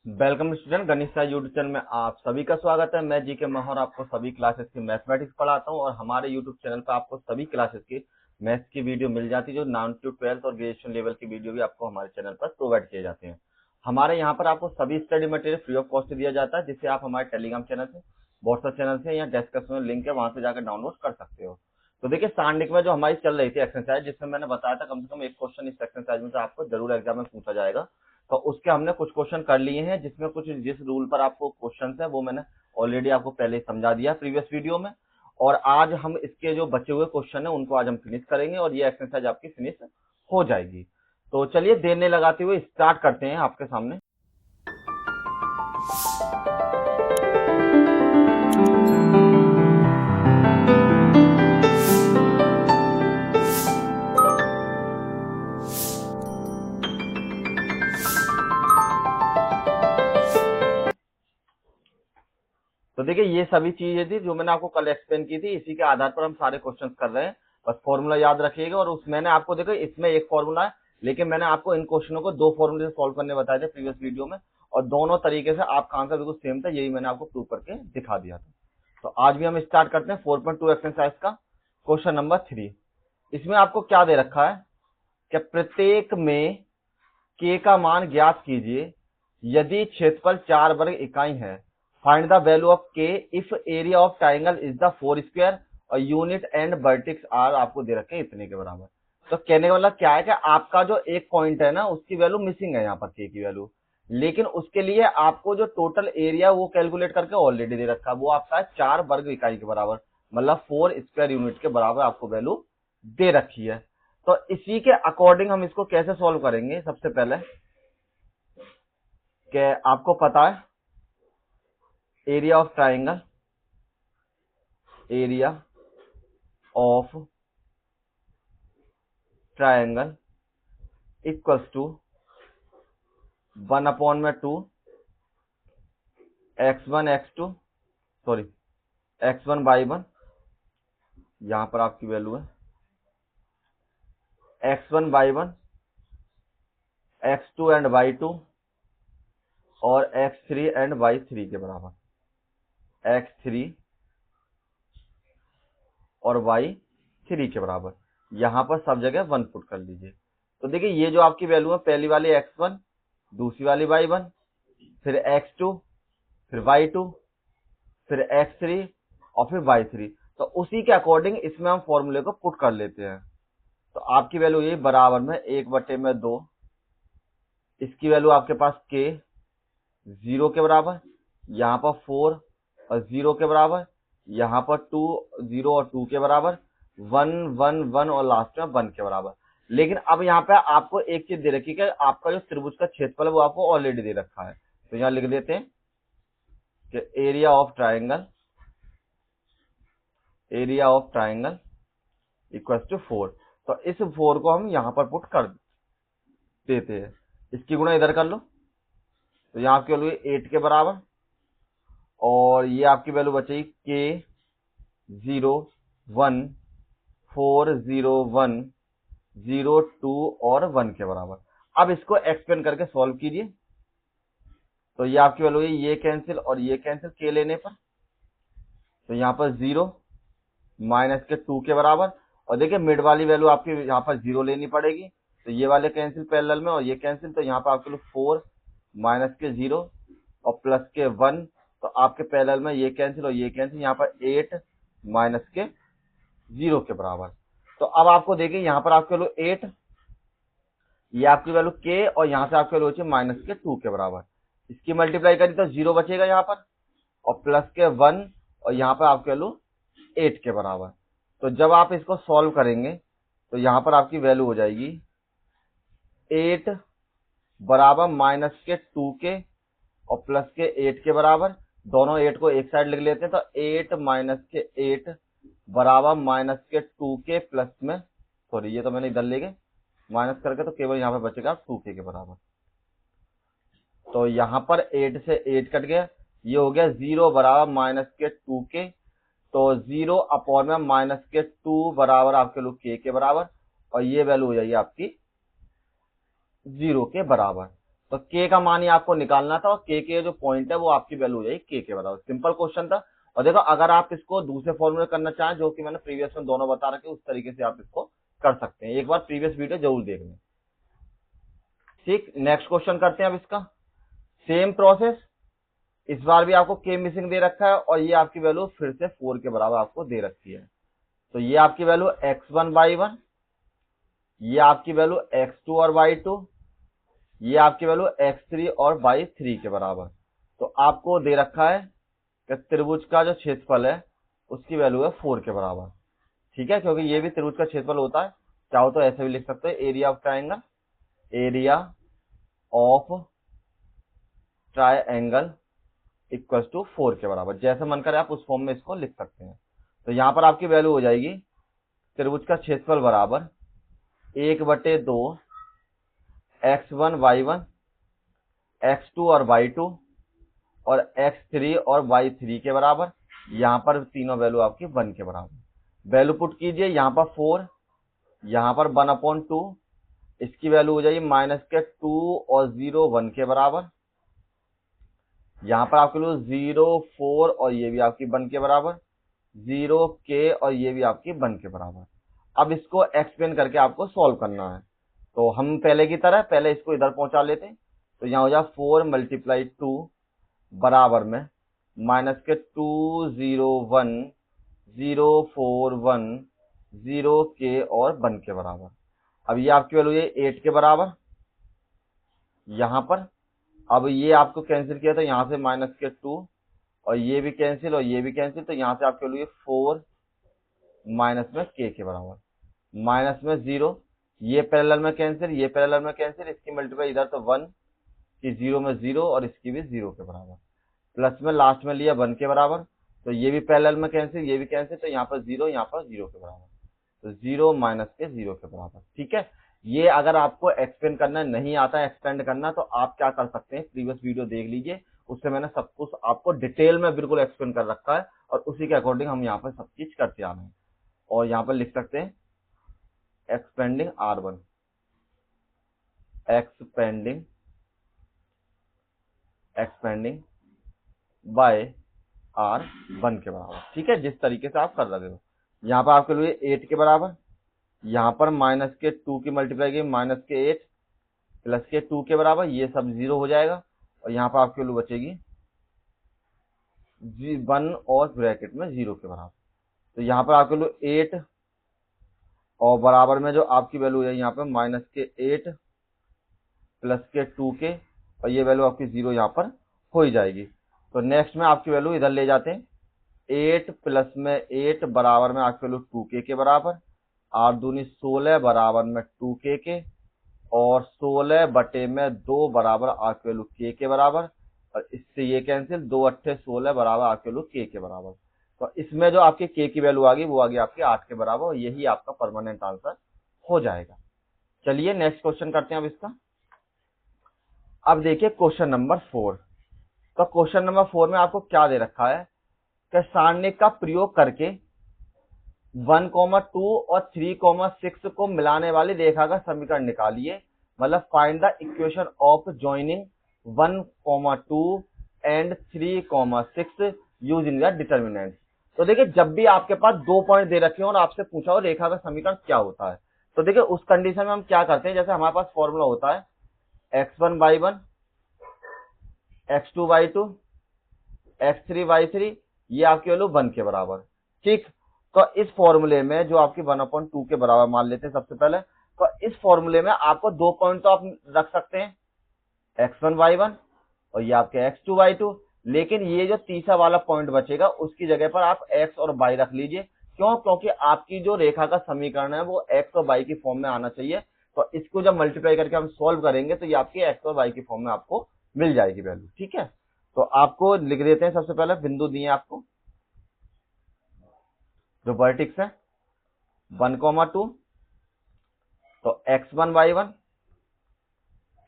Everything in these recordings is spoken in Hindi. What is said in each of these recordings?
वेलकम स्टूडेंट, गणित साई यूट्यूब चैनल में आप सभी का स्वागत है। मैं जीके महर आपको सभी क्लासेस की मैथमेटिक्स पढ़ाता हूं और हमारे यूट्यूब चैनल पर आपको सभी क्लासेस की मैथ्स की वीडियो मिल जाती है। जो 9th to 12th और ग्रेजुएशन लेवल की वीडियो भी आपको हमारे चैनल पर प्रोवाइड किए जाते हैं। हमारे यहाँ पर आपको सभी study material free of cost दिया जाता है, जिससे आप हमारे टेलीग्राम चैनल से, व्हाट्सएप चैनल से या डिस्क्रिप्शन में लिंक है, वहां से जाकर डाउनलोड कर सकते हो। तो देखिए, सांडिक में जो हमारी चल रही थी एक्सरसाइज, जिसमें मैंने बताया था कम से कम एक क्वेश्चन इस एक्सरसाइज में से आपको जरूर एग्जाम में पूछा जाएगा। तो उसके हमने कुछ क्वेश्चन कर लिए हैं, जिसमें कुछ जिस रूल पर आपको क्वेश्चन है वो मैंने ऑलरेडी आपको पहले समझा दिया प्रीवियस वीडियो में। और आज हम इसके जो बचे हुए क्वेश्चन है उनको आज हम फिनिश करेंगे और ये एक्सरसाइज आपकी फिनिश हो जाएगी। तो चलिए देर नहीं लगाते हुए स्टार्ट करते हैं आपके सामने। तो देखिए, ये सभी चीजें थी जो मैंने आपको कल एक्सप्लेन की थी, इसी के आधार पर हम सारे क्वेश्चंस कर रहे हैं। बस फॉर्मूला याद रखिएगा। और उस मैंने आपको देखो इसमें एक फॉर्मूला है, लेकिन मैंने आपको इन क्वेश्चनों को दो फॉर्मूले से सॉल्व करने बताए थे प्रीवियस वीडियो में, और दोनों तरीके से आपका आंसर बिल्कुल सेम था। यही मैंने आपको प्रूव करके दिखा दिया था। तो आज भी हम स्टार्ट करते हैं 4.2 एक्सरसाइज का क्वेश्चन नंबर 3। इसमें आपको क्या दे रखा है कि प्रत्येक में के का मान ज्ञात कीजिए यदि क्षेत्रफल 4 वर्ग इकाई है। फाइंड द वैल्यू ऑफ के if area of triangle is the 4 square और यूनिट एंड वर्टेक्स आर आपको दे रखे हैं इतने के बराबर। तो कहने का मतलब क्या है कि आपका जो एक पॉइंट है ना, उसकी वैल्यू मिसिंग है यहाँ पर के की वैल्यू, लेकिन उसके लिए आपको जो टोटल एरिया वो कैलकुलेट करके ऑलरेडी दे रखा है। वो आपका 4 वर्ग इकाई के बराबर, मतलब 4 स्क्वायर यूनिट के बराबर आपको वैल्यू दे रखी है। तो इसी के अकॉर्डिंग हम इसको कैसे सॉल्व करेंगे। सबसे पहले कि आपको पता है area of triangle, area of triangle equals to 1/2 x1 x2 sorry x1/1, यहां पर आपकी वैल्यू है x1/1 x2 एंड y2 और x3 एंड y3 के बराबर, x3 और y3 के बराबर। यहां पर सब जगह 1 पुट कर लीजिए। तो देखिए, ये जो आपकी वैल्यू है, पहली वाली x1, दूसरी वाली y1, फिर x2, फिर y2, फिर x3 और फिर y3। तो उसी के अकॉर्डिंग इसमें हम फॉर्मूले को पुट कर लेते हैं। तो आपकी वैल्यू ये बराबर में 1/2, इसकी वैल्यू आपके पास k 0 के बराबर, यहाँ पर 4 और 0 के बराबर, यहाँ पर 2 0 और 2 के बराबर, 1 1 1 और लास्ट में 1 के बराबर। लेकिन अब यहाँ पे आपको एक चीज दे रखी है कि आपका जो त्रिभुज का क्षेत्रफल है वो आपको ऑलरेडी दे रखा है। तो यहाँ लिख देते हैं कि area of triangle equal to 4। तो इस 4 को हम यहाँ पर पुट कर देते हैं। इसकी गुणा इधर कर लो, तो यहाँ आपकी वैल्यू 8 के बराबर, और ये आपकी वैल्यू बचेगी k 0 1 4 0 1 0 2 और 1 के बराबर। अब इसको एक्सपेंड करके सॉल्व कीजिए। तो ये आपकी वैल्यू है, ये कैंसिल और ये कैंसिल k लेने पर, तो यहाँ पर 0 माइनस के 2 के बराबर। और देखिए, मिड वाली वैल्यू आपकी यहाँ पर 0 लेनी पड़ेगी, तो ये वाले कैंसिल पैरेलल में और ये कैंसिल, तो यहाँ पर आपके लिए 4 माइनस के 0 और प्लस के 1, तो आपके पैरेलल में ये कैंसिल और ये कैंसिल, यहाँ पर 8 माइनस के 0 के बराबर। तो अब आपको देखिए, यहाँ पर आपके वैल्यू 8, ये आपकी वैल्यू k और यहाँ से आपके वैल्यू माइनस के 2 के बराबर। इसकी मल्टीप्लाई करी तो 0 बचेगा यहाँ पर, और प्लस के 1 और यहाँ पर आपके वैल्यू 8 के बराबर। तो जब आप इसको सॉल्व करेंगे तो यहाँ पर आपकी वैल्यू हो जाएगी 8 बराबर माइनस के 2 के और प्लस के 8 के बराबर। दोनों 8 को एक साइड लिख लेते हैं, तो 8 माइनस के 8 बराबर माइनस के 2 के प्लस में, सॉरी ये तो मैंने इधर ले गए माइनस करके, तो केवल यहाँ पे बचेगा 2k के बराबर। तो यहाँ पर 8 से 8 कट गया, ये हो गया 0 बराबर माइनस के 2k, तो 0 अपॉन में माइनस के 2 बराबर आपके लोग k के बराबर, और ये वैल्यू हो जाएगी आपकी 0 के बराबर। तो के का मान ही आपको निकालना था और के जो पॉइंट है वो आपकी वैल्यू हो जाएगी के बराबर। सिंपल क्वेश्चन था। और देखो अगर आप इसको दूसरे फॉर्मूले करना चाहें, जो कि मैंने प्रीवियस में दोनों बता रखे, उस तरीके से आप इसको कर सकते हैं। एक बार प्रीवियस वीडियो जरूर देख लें। ठीक, नेक्स्ट क्वेश्चन करते हैं अब इसका। सेम प्रोसेस, इस बार भी आपको के मिसिंग दे रखा है और ये आपकी वैल्यू फिर से 4 के बराबर आपको दे रखी है। तो ये आपकी वैल्यू x1/1, ये आपकी वैल्यू x2 और y2, ये आपकी वैल्यू x3 और y3 के बराबर। तो आपको दे रखा है कि त्रिभुज का जो क्षेत्रफल है उसकी वैल्यू है 4 के बराबर। ठीक है, क्योंकि ये भी त्रिभुज का क्षेत्रफल होता है। चाहो तो ऐसे भी लिख सकते हैं, area of triangle, area of triangle equal to 4 के बराबर। जैसे मन करे आप उस फॉर्म में इसको लिख सकते हैं। तो यहां पर आपकी वैल्यू हो जाएगी त्रिभुज का क्षेत्रफल बराबर 1/2 x1 y1, x2 और y2 और x3 और y3 के बराबर। यहां पर तीनों वैल्यू आपकी 1 के बराबर। वैल्यू पुट कीजिए, यहां पर 4, यहां पर 1/2, इसकी वैल्यू हो जाएगी -2 और 0 1 के बराबर। यहां पर आपके लिए 0 4 और ये भी आपकी 1 के बराबर, 0 के और ये भी आपकी 1 के बराबर। अब इसको एक्सप्लेन करके आपको सॉल्व करना है। तो हम पहले की तरह पहले इसको इधर पहुंचा लेते हैं। तो यहां हो जाए 4 × 2 बराबर में -2 0 1 0 4 1 0 के और 1 के बराबर। अब ये आपकी वैल्यू है 8 के बराबर यहां पर। अब ये आपको कैंसिल किया तो यहां से -2 और ये भी कैंसिल और ये भी कैंसिल। तो यहां से आपके लिए 4 माइनस में के बराबर, माइनस में 0, ये पैरेलल में कैंसिल, ये पैरेलल में कैंसिल, इसकी मल्टीप्लाई इधर तो 1 की 0 में 0 और इसकी भी 0 के बराबर, प्लस में लास्ट में लिया 1 के बराबर। तो ये भी पैरेलल में कैंसिल, ये भी कैंसिल, तो यहाँ पर 0, यहाँ पर 0 के बराबर। तो 0 माइनस के 0 के बराबर। ठीक है, ये अगर आपको एक्सपेंड करना नहीं आता है, एक्सपेंड करना, तो आप क्या कर सकते हैं, प्रीवियस वीडियो देख लीजिए, उससे मैंने सब कुछ आपको डिटेल में बिल्कुल एक्सप्लेन कर रखा है और उसी के अकॉर्डिंग हम यहाँ पर सब चीज करते आ रहे हैं। और यहाँ पर लिख सकते हैं expanding R1, expanding bye R1 के बराबर। ठीक है, जिस तरीके से आप कर रहे हो। यहाँ पर आपके लिए 8 के बराबर, यहाँ पर -2 की मल्टीप्लाई की -8 प्लस के 2 के बराबर, ये सब 0 हो जाएगा और यहाँ पर आपके लिए बचेगी 1 और ब्रैकेट में 0 के बराबर। तो यहाँ पर आपके लिए 8 और बराबर में जो आपकी वैल्यू है यहाँ पे -8 प्लस के 2 के और ये वैल्यू आपकी 0 यहाँ पर हो ही जाएगी। तो नेक्स्ट में आपकी वैल्यू इधर ले जाते हैं, 8 प्लस में 8 बराबर में आपकी वैल्यू 2k के बराबर, 8 दूनी 16 बराबर में 2k के और 16 बटे में 2 बराबर आपकी वैल्यू k के बराबर। और इससे ये कैंसिल, 2 8 16 बराबर आपकी वैल्यू k के बराबर। तो इसमें जो आपकी k की वैल्यू आ गई वो आ गई आपकी 8 के बराबर और यही आपका परमानेंट आंसर हो जाएगा। चलिए नेक्स्ट क्वेश्चन करते हैं अब इसका। अब देखिए क्वेश्चन नंबर 4। तो क्वेश्चन नंबर 4 में आपको क्या दे रखा है कि सारणिक का प्रयोग करके 1, 2 और 3, 6 को मिलाने वाली रेखा का समीकरण निकालिए। मतलब find the equation of joining 1, 2 and 3, 6 using the determinant. तो देखिए जब भी आपके पास 2 पॉइंट दे रखे हो और आपसे पूछा हो रेखा का समीकरण क्या होता है, तो देखिए उस कंडीशन में हम क्या करते हैं, जैसे हमारे पास फॉर्मूला होता है x1/1, x2/2, x3/3, ये आपकी वैल्यू 1 के बराबर। ठीक, तो इस फॉर्मूले में जो आपकी 1/2 के बराबर मान लेते हैं सबसे पहले। तो इस फॉर्मूले में आपको 2 पॉइंट तो आप रख सकते हैं, x1/1 और ये आपके x2/2, लेकिन ये जो तीसरा वाला पॉइंट बचेगा उसकी जगह पर आप x और y रख लीजिए। क्यों? क्योंकि आपकी जो रेखा का समीकरण है वो x और y की फॉर्म में आना चाहिए। तो इसको जब मल्टीप्लाई करके हम सॉल्व करेंगे तो ये आपकी x और y की फॉर्म में आपको मिल जाएगी वैल्यू। ठीक है, तो आपको लिख देते हैं, सबसे पहले बिंदु दिए आपको जो वर्टिक्स है 1, 2, तो x1/1,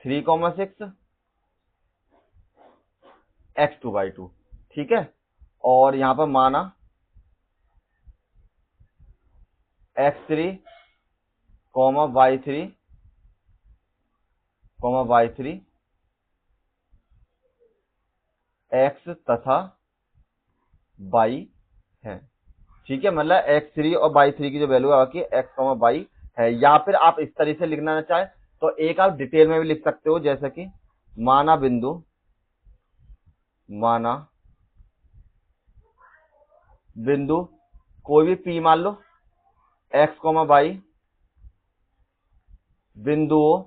3, 6, x2/2। ठीक है, और यहां पर माना x3, y3, y3 x तथा y है। ठीक है, मतलब x3 और y3 की जो वैल्यू आपकी x, y है। या फिर आप इस तरीके से लिखना चाहे तो एक आप डिटेल में भी लिख सकते हो, जैसे कि माना बिंदु कोई भी p मान लो, x, y बिंदुओं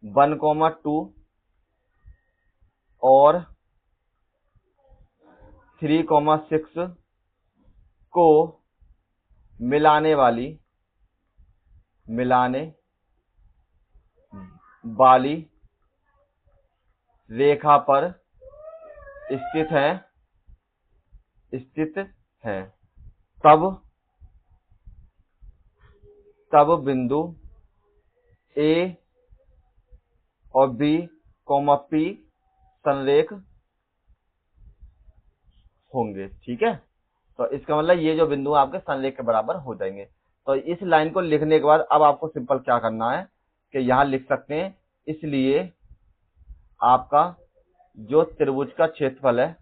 1, 2 और 3, 6 को मिलाने वाली रेखा पर स्थित है। तब बिंदु A और B, P संरेख होंगे। ठीक है, तो इसका मतलब ये जो बिंदु आपके संरेख के बराबर हो जाएंगे। तो इस लाइन को लिखने के बाद अब आपको सिंपल क्या करना है कि यहां लिख सकते हैं, इसलिए आपका जो त्रिभुज का क्षेत्रफल है,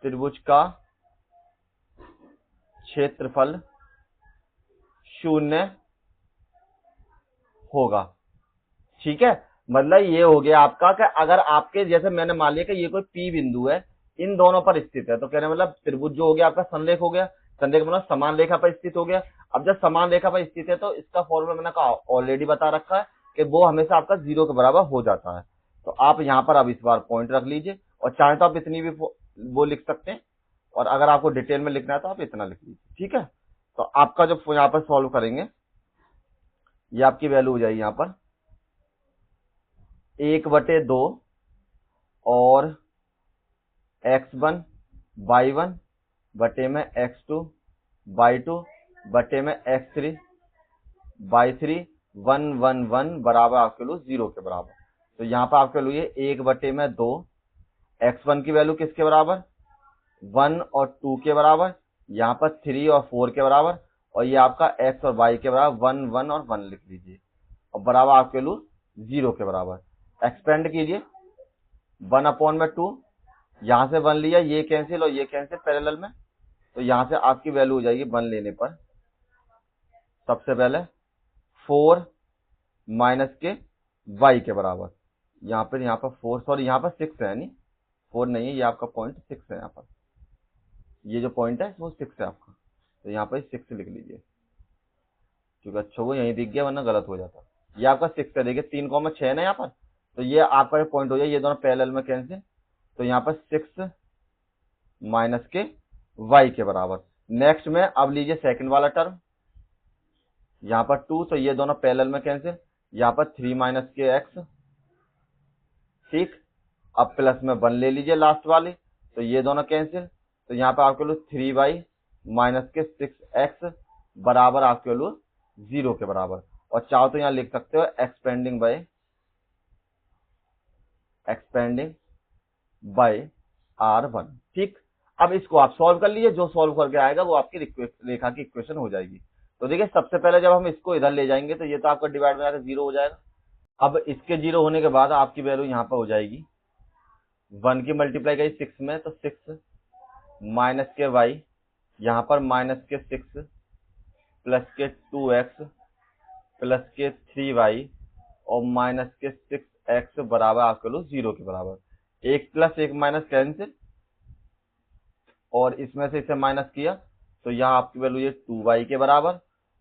त्रिभुज का क्षेत्रफल 0 होगा। ठीक है, मतलब ये हो गया आपका कि अगर आपके जैसे मैंने मान लिया कि ये कोई P बिंदु है, इन दोनों पर स्थित है, तो कहने मतलब त्रिभुज जो हो गया आपका संरेख हो गया। संरेख मतलब समान रेखा पर स्थित हो गया। अब जब समान रेखा पर स्थित है तो इसका फॉर्मूला मैंने कहा ऑलरेडी बता रखा है कि वो हमेशा आपका 0 के बराबर हो जाता है। तो आप यहाँ पर अब इस बार पॉइंट रख लीजिए, और चाहे तो आप इतनी भी वो लिख सकते हैं, और अगर आपको डिटेल में लिखना है तो आप इतना लिख लीजिए। ठीक है, तो आपका जो यहाँ पर सॉल्व करेंगे, ये आपकी वैल्यू हो जाएगी यहाँ पर 1/2 और x1 y1 बटे में x2 y2 बटे में x3 y3 1 1 1 बराबर आपके लिए 0 के बराबर। तो यहाँ पर आपके लिए 1/2 x1 की वैल्यू किसके बराबर, 1 और 2 के बराबर, यहाँ पर 3 और 4 के बराबर, और ये आपका x और y के बराबर 1 1 और 1 लिख लीजिए, और बराबर आपके लिए 0 के बराबर। एक्सपेंड कीजिए 1/2, यहां से 1 लिया, ये कैंसिल और ये कैंसिल पैरेलल में, तो यहां से आपकी वैल्यू हो जाएगी 1 लेने पर सबसे पहले 4 माइनस के y के बराबर। यहाँ पर 4, सॉरी यहाँ पर 6 है, नहीं 4 नहीं है, ये आपका पॉइंट 6 है। यहाँ पर ये जो पॉइंट है वो 6 है आपका, तो यहाँ पर 6 लिख लीजिए, क्योंकि अच्छा वो यहीं दिख गया, वरना गलत हो जाता। ये आपका 6 है, देखिए 3,6 है ना यहाँ पर, तो ये आपका पॉइंट हो जाए, ये दोनों पैरेलल में कैंसिल, तो यहाँ पर 6 माइनस के y के बराबर। नेक्स्ट में अब लीजिए सेकंड वाला टर्म, यहाँ पर 2, तो ये दोनों पैरेलल में कैंसिल, यहाँ पर 3 माइनस के x। ठीक, अब प्लस में 1 ले लीजिए लास्ट वाली, तो ये दोनों कैंसिल, तो यहाँ पर आपके लिए 3y माइनस के 6x बराबर आपके लिए 0 के बराबर। और चाहो तो यहाँ लिख सकते हो एक्सपेंडिंग बाय r1। ठीक, अब इसको आप सॉल्व कर लीजिए, जो सॉल्व करके आएगा वो आपकी रेखा की इक्वेशन हो जाएगी। तो देखिए सबसे पहले जब हम इसको इधर ले जाएंगे तो ये तो आपका डिवाइड में आकर 0 हो जाएगा। अब इसके 0 होने के बाद आपकी वैल्यू यहाँ पर हो जाएगी 1 की मल्टीप्लाई करी 6 में, तो 6 माइनस के y, यहाँ पर माइनस के 6 प्लस के 2x प्लस के 3y और माइनस के 6x बराबर आपके लो 0 के बराबर। 1 प्लस 1 माइनस कैंसिल, और इसमें से इसे माइनस किया तो यहाँ आपकी वैल्यू ये 2y के बराबर,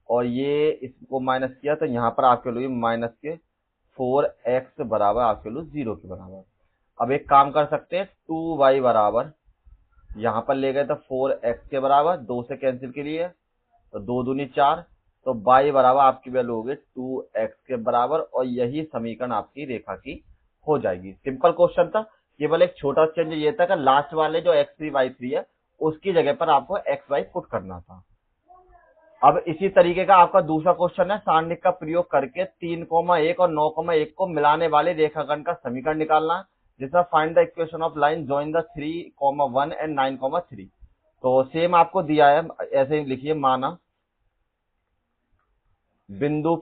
और ये इसको माइनस किया तो यहाँ पर आपके लिए माइनस के 4x बराबर आपके लिए 0 के बराबर। अब एक काम कर सकते हैं, 2y बराबर यहाँ पर ले गए तो 4x के बराबर, 2 से कैंसिल के लिए तो 2 दूनी 4, तो y बराबर आपकी वैल्यू होगी 2x के बराबर, और यही समीकरण आपकी रेखा की हो जाएगी। सिंपल क्वेश्चन था, केवल एक छोटा चेंज ये था कि लास्ट वाले जो x3 y3 है उसकी जगह पर आपको xy पुट करना था। अब इसी तरीके का आपका दूसरा क्वेश्चन है, सारणिक का प्रयोग करके 3,1 और 9,1 को मिलाने वाले रेखाखंड का समीकरण निकालना, जिसमें find the equation of line join the 3,1 and 9,3। तो सेम आपको दिया है, ऐसे ही लिखिए, माना बिंदु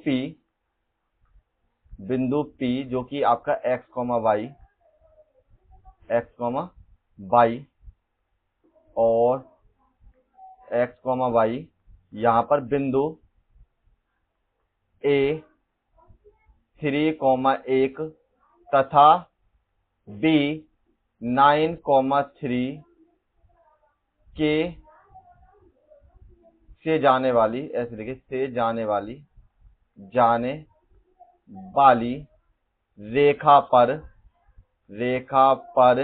P जो कि आपका x, y x comma y और एक्स कॉमा वाई यहाँ पर बिंदु ए 3,1 तथा बी 9,3 के से जाने वाली, ऐसे लिखिए, से जाने वाली रेखा पर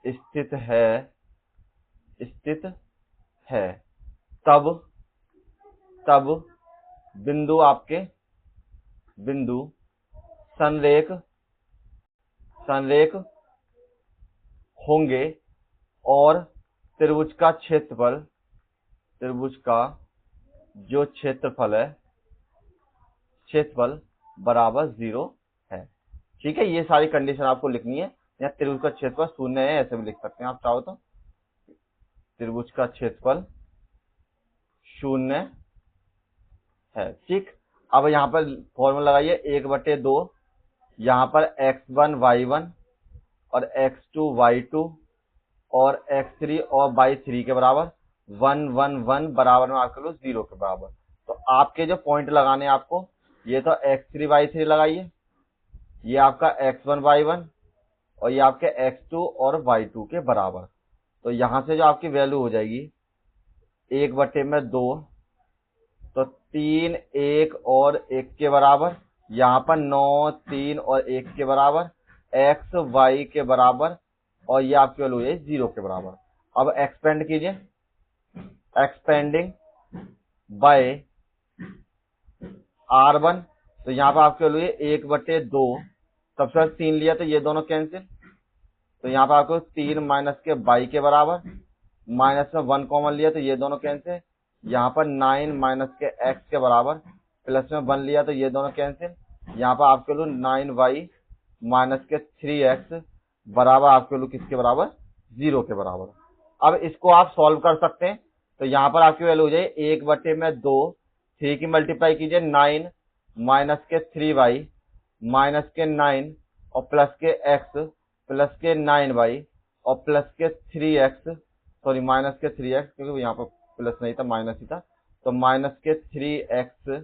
स्थित है तब बिंदु संरेख होंगे और त्रिभुज का जो क्षेत्रफल बराबर 0 है। ठीक है, ये सारी कंडीशन आपको लिखनी है। या त्रिभुज का क्षेत्रफल शून्य है, ऐसे भी लिख सकते हैं आप चाहो तो, त्रिभुज का क्षेत्रफल शून्य है। ठीक, अब यहाँ पर फॉर्मूला लगाइए, 1/2 यहाँ पर x1 y1 और x2 y2 और x3 और y3 के बराबर 1 1 1 बराबर में आपके लोग 0 के बराबर। तो आपके जो पॉइंट लगाने हैं आपको, ये तो x3 y3 लगाइए, ये आपका x1 y1 और ये आपके x2 और y2 के बराबर। तो यहां से जो आपकी वैल्यू हो जाएगी 1/2, तो 3 1 और 1 के बराबर, यहाँ पर 9 3 और 1 के बराबर, x y के बराबर और ये आपकी वैल्यू है 0 के बराबर। अब एक्सपेंड कीजिए, एक्सपेंडिंग बाय r1, तो यहाँ पर आपकी वैल्यू है 1/2, सबसे 3 लिया तो ये दोनों कैंसिल, तो यहाँ पर आपको 3 माइनस के y के बराबर, माइनस में 1 कॉमन लिया तो ये दोनों कैंसिल, यहाँ पर 9 माइनस के x के बराबर, प्लस में 1 लिया तो ये दोनों कैंसिल, यहाँ पर आपके लोग 9y माइनस के 3x बराबर आपके लोग किसके बराबर, 0 के बराबर। अब इसको आप सॉल्व कर सकते हैं, तो यहाँ पर आपकी वैल्यू हो जाए 1/2, 3 की मल्टीप्लाई कीजिए 9 माइनस के 3y माइनस के 9 और प्लस के x प्लस के 9y और प्लस के 3x, सॉरी माइनस के 3x, क्योंकि यहाँ पर प्लस नहीं था माइनस ही था, तो माइनस के 3x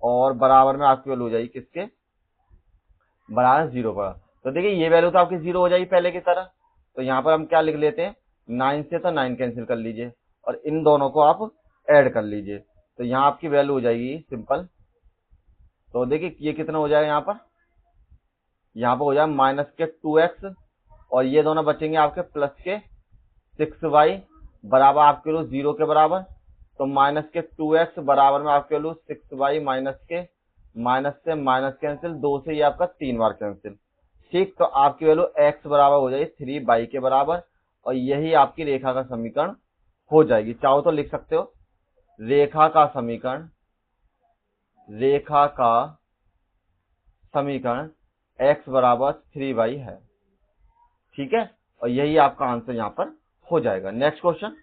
और बराबर में आपकी वैल्यू हो जाएगी किसके बराबर, 0 पर। तो देखिए ये वैल्यू तो आपकी 0 हो जाएगी पहले की तरह। तो यहाँ पर हम क्या लिख लेते हैं, 9 से तो 9 कैंसिल कर लीजिए और इन दोनों को आप ऐड कर लीजिए, तो यहाँ आपकी वैल्यू हो जाएगी सिंपल। तो देखिए ये कितना हो जाएगा, यहाँ पर हो जाएगा माइनस के 2x और ये दोनों बचेंगे आपके प्लस के 6y बराबर आपके लोग 0 के बराबर। तो माइनस के 2x बराबर में आपके लोग 6y माइनस से माइनस कैंसिल, 2 से ये आपका 3 बार कैंसिल। ठीक, तो आपकी वैल्यू x बराबर हो जाएगी 3y के बराबर और यही आपकी रेखा का समीकरण हो जाएगी। चाहो तो लिख सकते हो, रेखा का समीकरण x बराबर 3y है। ठीक है, और यही आपका आंसर यहाँ पर हो जाएगा। नेक्स्ट क्वेश्चन,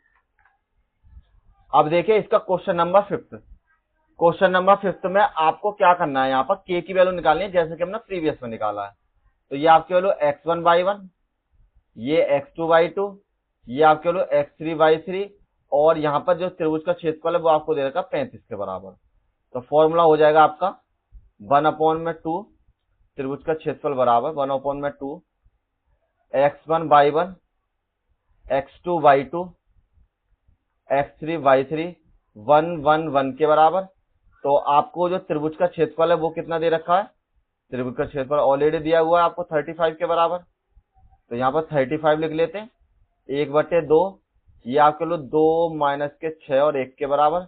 अब देखिए इसका क्वेश्चन नंबर 5। क्वेश्चन नंबर 5 में आपको क्या करना है, यहाँ पर k की वैल्यू निकालनी है जैसे कि हमने प्रीवियस में निकाला है। तो ये आपकी वैल्यू x1 y1, ये x2 y2, ये आपकी वैल्यू x3 y3 और यहाँ पर जो त्रिभुज का क्षेत्रफल है वो आपको दे रखा 35 के बराबर। तो फॉर्मूला हो जाएगा आपका 1/2, त्रिभुज का क्षेत्रफल बराबर 1/2 x1 y1 x2 y2 x3 y3 1 1 1 के बराबर। तो आपको जो त्रिभुज का क्षेत्रफल है वो कितना दे रखा है, त्रिभुज का क्षेत्रफल ऑलरेडी दिया हुआ है आपको 35 के बराबर। तो यहाँ पर 35 लिख लेते हैं, 1/2, ये आपके लोग 2 माइनस के 6 और 1 के बराबर,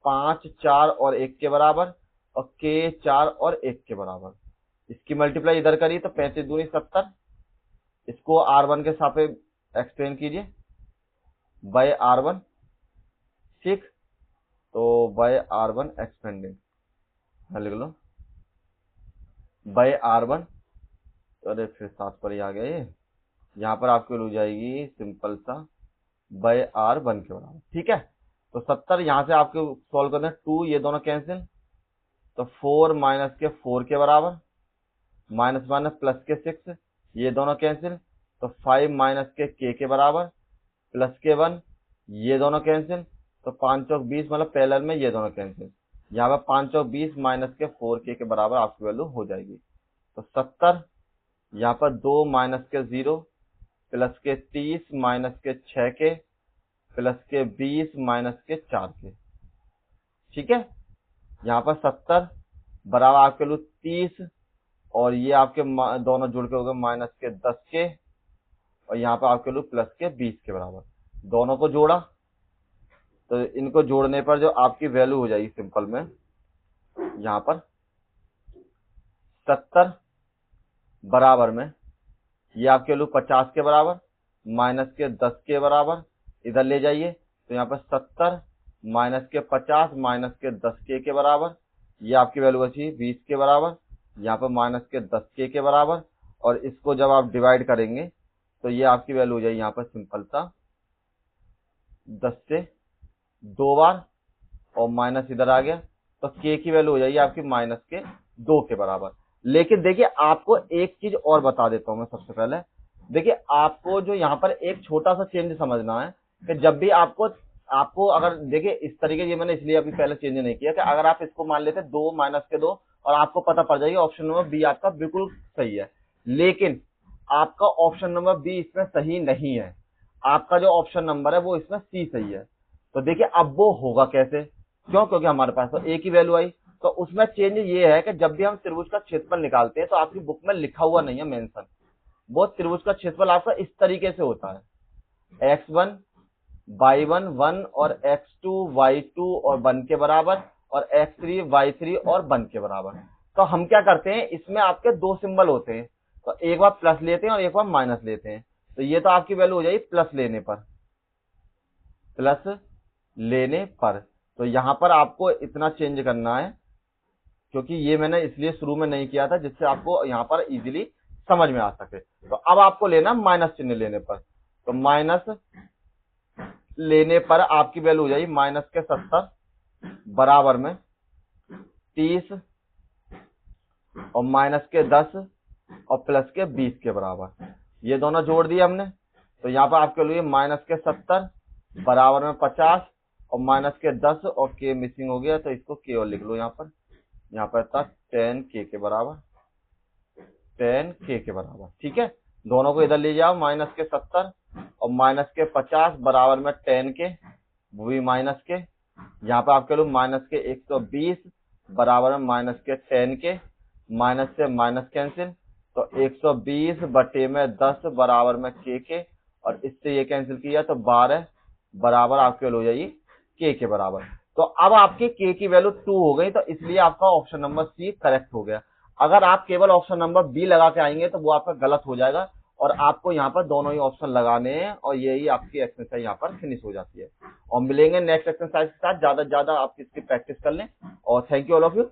5 4 और 1 के बराबर और k 4 और 1 के बराबर। इसकी मल्टीप्लाई इधर करिए तो 35 दूनी 70, इसको r1 के सापेक्ष एक्सपेंड कीजिए बाय r1। ठीक, तो बाय r1 एक्सपेंडिंग लिख लो बाय r1। अरे फिर 7 पर ही आ गया ये, यहाँ पर आपकी हो जाएगी सिंपल सा बाय r1 के बराबर। ठीक है, तो 70 यहाँ से आपके सॉल्व करना है, 2 ये दोनों कैंसिल, तो 4 माइनस के 4 के बराबर, माइनस माइनस प्लस के 6 ये दोनों कैंसिल, तो 5 माइनस के बराबर प्लस के 1, ये दोनों कैंसिल, तो 5 चौक 20 मतलब पैरेलल में ये दोनों कैंसिल। यहाँ पर 5 चौक 20 माइनस के 4 के बराबर आपकी वैल्यू हो जाएगी। तो 70, यहाँ पर 2 माइनस के 0 प्लस के 30 माइनस के 6 के प्लस के 20 माइनस के 4 के। ठीक है, यहाँ पर 70 बराबर आपके वैल्यू 30 और ये आपके दोनों जुड़ के हो गए माइनस के 10 के और यहाँ पर आपके वैल्यू प्लस के 20 के बराबर। दोनों को जोड़ा तो इनको जोड़ने पर जो आपकी वैल्यू हो जाएगी सिंपल में यहाँ पर 70 बराबर में ये आपके वैल्यू 50 के बराबर माइनस के 10 के बराबर, इधर ले जाइए तो यहाँ पर 70 माइनस के 50 माइनस के 10 के बराबर, ये आपकी वैल्यू बची 20 के बराबर, यहाँ पर माइनस के 10 के बराबर। और इसको जब आप डिवाइड करेंगे तो ये आपकी वैल्यू हो जाएगी यहाँ पर सिंपल सा 10 से 2 बार और माइनस इधर आ गया तो के की वैल्यू हो जाएगी आपकी माइनस के 2 के बराबर। लेकिन देखिए आपको एक चीज और बता देता हूं मैं सबसे पहले। देखिए आपको जो यहाँ पर एक छोटा सा चेंज समझना है कि जब भी आपको अगर देखिए इस तरीके ये मैंने इसलिए अभी पहले चेंज नहीं किया कि अगर आप इसको मान लेते 2 माइनस के 2 और आपको पता पड़ जाएगी ऑप्शन नंबर बी आपका बिल्कुल सही है, लेकिन आपका ऑप्शन नंबर बी इसमें सही नहीं है। आपका जो ऑप्शन नंबर है वो इसमें सी सही है। तो देखिए अब वो होगा कैसे, क्यों? क्योंकि हमारे पास तो एक ही वैल्यू आई। तो उसमें चेंज ये है कि जब भी हम त्रिभुज का क्षेत्रफल निकालते हैं तो आपकी बुक में लिखा हुआ नहीं है मेंशन, वो त्रिभुज का क्षेत्रफल आपका इस तरीके से होता है x1 y1 1 और x2 y2 और 1 के बराबर और x3 y3 और 1 के बराबर। तो हम क्या करते हैं, इसमें आपके दो सिंबल होते हैं, तो एक बार प्लस लेते हैं और एक बार माइनस लेते हैं। तो ये तो आपकी वैल्यू हो जाएगी प्लस लेने पर। तो यहां पर आपको इतना चेंज करना है क्योंकि ये मैंने इसलिए शुरू में नहीं किया था जिससे आपको यहां पर इजीली समझ में आ सके। तो अब आपको लेना माइनस चिन्ह लेने पर, तो माइनस लेने पर आपकी वैल्यू हो जाएगी माइनस के 70 बराबर में 30 और माइनस के 10 और प्लस के 20 के बराबर। ये दोनों जोड़ दिए हमने तो यहाँ पर आपके लिए माइनस के 70 बराबर में 50 और माइनस के 10 और के मिसिंग हो गया तो इसको के और लिख लो यहाँ पर था 10 के बराबर 10 के बराबर। ठीक है, दोनों को इधर ले जाओ, माइनस के 70 और माइनस के 50 बराबर में 10 के, वो भी माइनस के, यहाँ पर आपके लोग माइनस के 120 बराबर में माइनस के 10 के, माइनस से माइनस कैंसिल तो 120 बटे में 10 बराबर में के और इससे ये कैंसिल किया तो 12 बराबर आपके हो जाएगी के बराबर। तो अब आपके के की वैल्यू 2 हो गई, तो इसलिए आपका ऑप्शन नंबर सी करेक्ट हो गया। अगर आप केवल ऑप्शन नंबर बी लगा के आएंगे तो वो आपका गलत हो जाएगा और आपको यहाँ पर दोनों ही ऑप्शन लगाने हैं और यही आपकी एक्सरसाइज यहाँ पर फिनिश हो जाती है। और मिलेंगे नेक्स्ट एक्सरसाइज के साथ, ज्यादा से ज्यादा आप इसकी प्रैक्टिस कर लें और thank you all of you.